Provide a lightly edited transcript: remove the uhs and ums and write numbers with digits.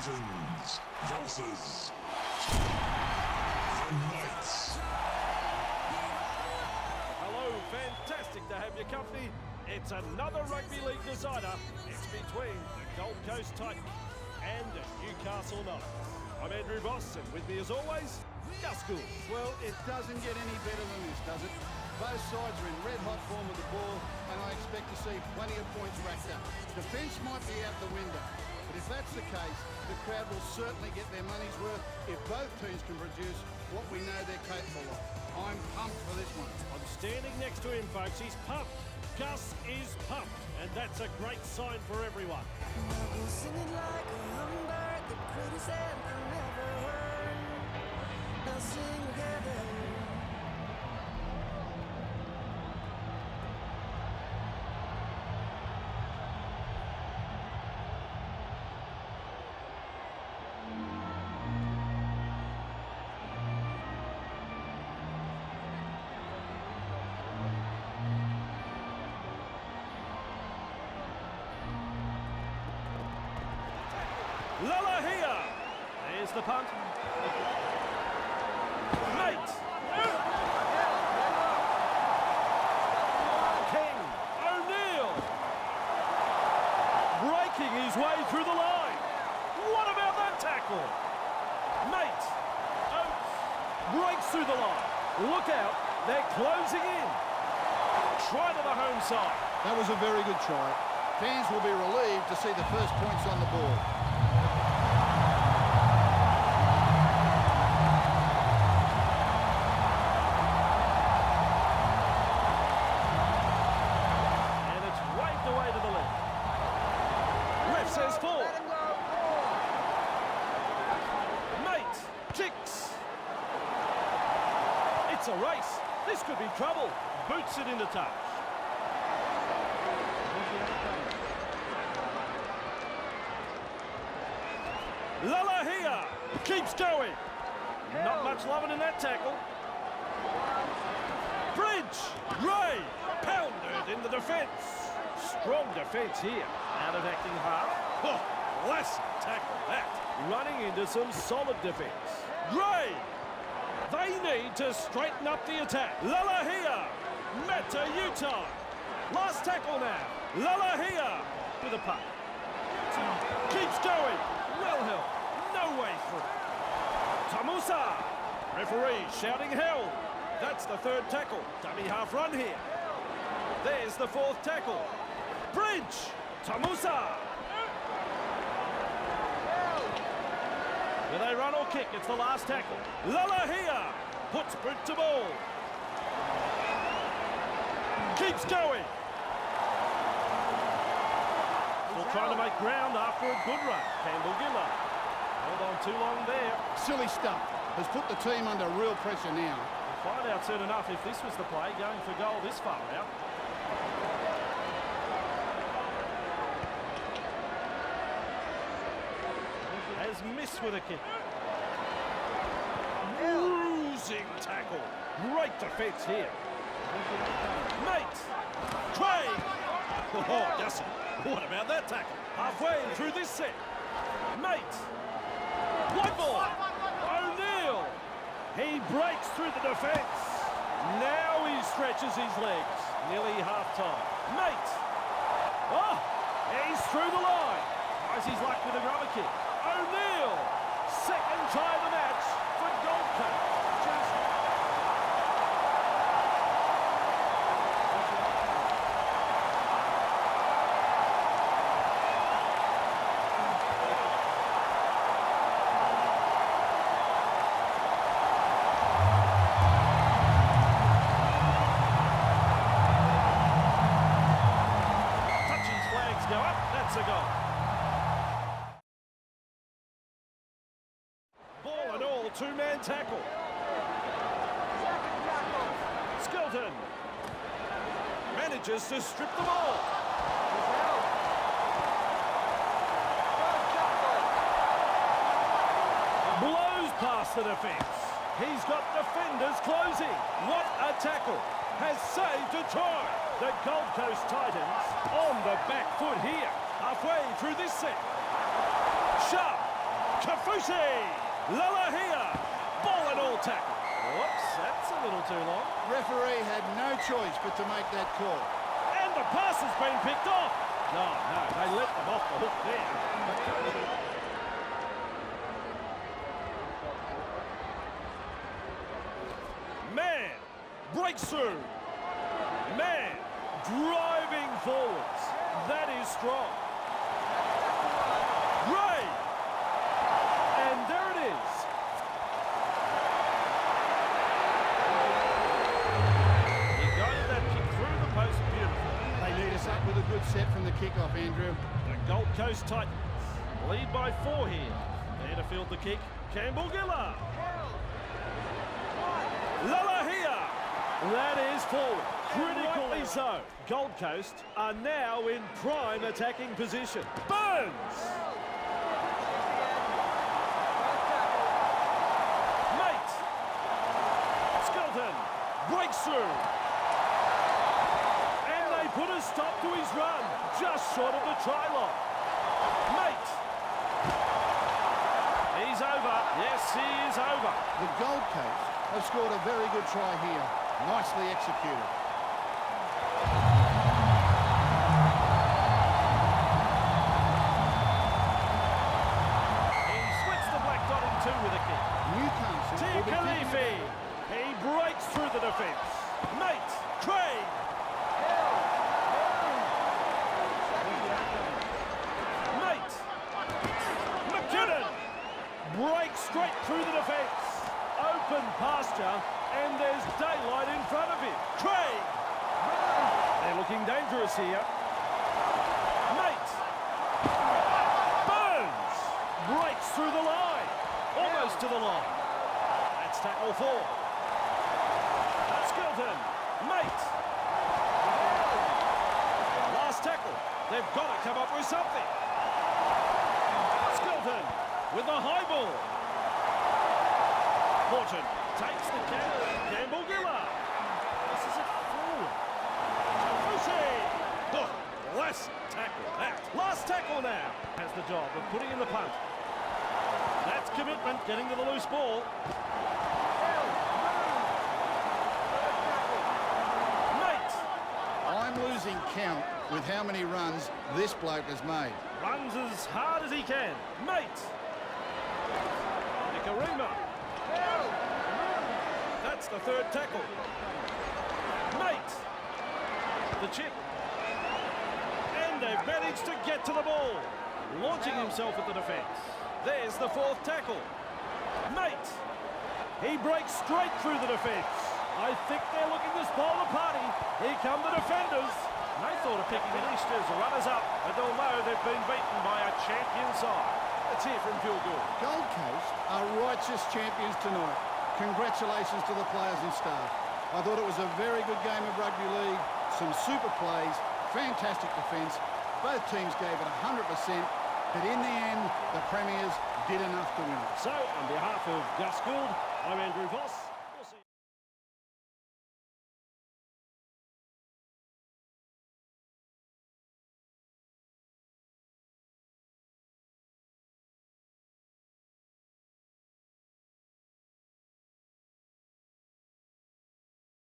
Titans versus the Knights. Hello, fantastic to have your company. It's another Rugby League decider. It's between the Gold Coast Titans and Newcastle Knights. I'm Andrew Boss, and with me as always, Gus Gould. Well, it doesn't get any better than this, does it? Both sides are in red-hot form with the ball, and I expect to see plenty of points racked up. Defence might be out the window, but if that's the case, the crowd will certainly get their money's worth if both teams can produce what we know they're capable of. I'm pumped for this one. I'm standing next to him, folks. He's pumped. Gus is pumped, and that's a great sign for everyone. Singing like a hummingbird, the greatest anthem ever heard. Now sing together. Lala here. There's the punt. Mate. King. O'Neill. Breaking his way through the line. What about that tackle? Mate. Oates breaks through the line. Look out. They're closing in. Try to the home side. That was a very good try. Fans will be relieved to see the first points on the board. Says full. Mate kicks. It's a race. This could be trouble. Boots it into touch. Lala here keeps going. Not much loving in that tackle. Bridge. Ray pounded in the defence. Strong defence here. Out of acting half. Oh, classic tackle that. Running into some solid defence. Ray! They need to straighten up the attack. Lala here. Meta Utah. Last tackle now. Lala here. With a puck. Keeps going. Well held. No way through. Tamusa. Referee shouting hell. That's the third tackle. Dummy half run here. There's the fourth tackle. Bridge. Tamusa. Will they run or kick? It's the last tackle. Lalahia puts boot to ball. Keeps going. Still trying to make ground after a good run. Campbell Gillard. Held on too long there. Silly stuff. Has put the team under real pressure now. We'll find out soon enough if this was the play, going for goal this far out. Has missed with a kick. Bruising tackle. Great defence here. Mate. Craig. Oh, Gussie. What about that tackle? Halfway through this set. Mate. White ball. O'Neill. He breaks through the defence. Now he stretches his legs. Nearly half time. Mate. Oh, he's through the line. Tries his luck with a rubber kick. O'Neill, second try of the match for Gold Coast. Touchy's flags go up, that's a goal. Ball and all, two-man tackle. Skelton manages to strip the ball. Blows past the defence. He's got defenders closing. What a tackle. Has saved a try. The Gold Coast Titans on the back foot here. Halfway through this set. Sharp Kafusi! Lalahia! Ball and all tackle. Whoops, that's a little too long. Referee had no choice but to make that call. And the pass has been picked off. No, they let them off the hook there. Man, breaks through. Man, driving forwards. That is strong. Ray! And there it is. He guided that kick through the post beautifully. They lead us up with a good set from the kick-off, Andrew. The Gold Coast Titans lead by 4 here. There to field the kick, Campbell Giller. Lalahia. That is forward. Critically so. Gold Coast are now in prime attacking position. Burns. Mate. Skelton breaks through. And they put a stop to his run. Just short of the try line. Mate. He's over. Yes, he is over. The Gold Coast have scored a very good try here. Nicely executed. He splits the black dot in two with a kick. Newcastle Tia will be thinking Khalifi. He breaks through the defence. Mate, Craig. Mate. McKinnon. Breaks straight through the defence. Open pasture, and there's daylight in front of him. Craig. They're looking dangerous here. Mate. Burns. Breaks through the line. Almost to the line. That's tackle 4. Skelton. Mate. Last tackle. They've got to come up with something. Skelton with the high ball. Horton takes the Campbell Giller. This is it forward. Kafusi. Oh, last tackle that. Last tackle now. Has the job of putting in the punt. That's commitment, getting to the loose ball. Mate. I'm losing count with how many runs this bloke has made. Runs as hard as he can. Mate. Nicarima. That's the 3rd tackle. Mate. The chip. And they've managed to get to the ball. Launching himself at the defence. There's the 4th tackle. Mate. He breaks straight through the defence. I think they're looking to spoil the party. Here come the defenders. They thought of picking an East as runners-up, but although they've been beaten by a champion side. Let's hear from Phil Gould. Gold Coast are righteous champions tonight. Congratulations to the players and staff. I thought it was a very good game of rugby league, some super plays, fantastic defence. Both teams gave it 100%, but in the end, the Premiers did enough to win. So, on behalf of Gus Gould, I'm Andrew Voss.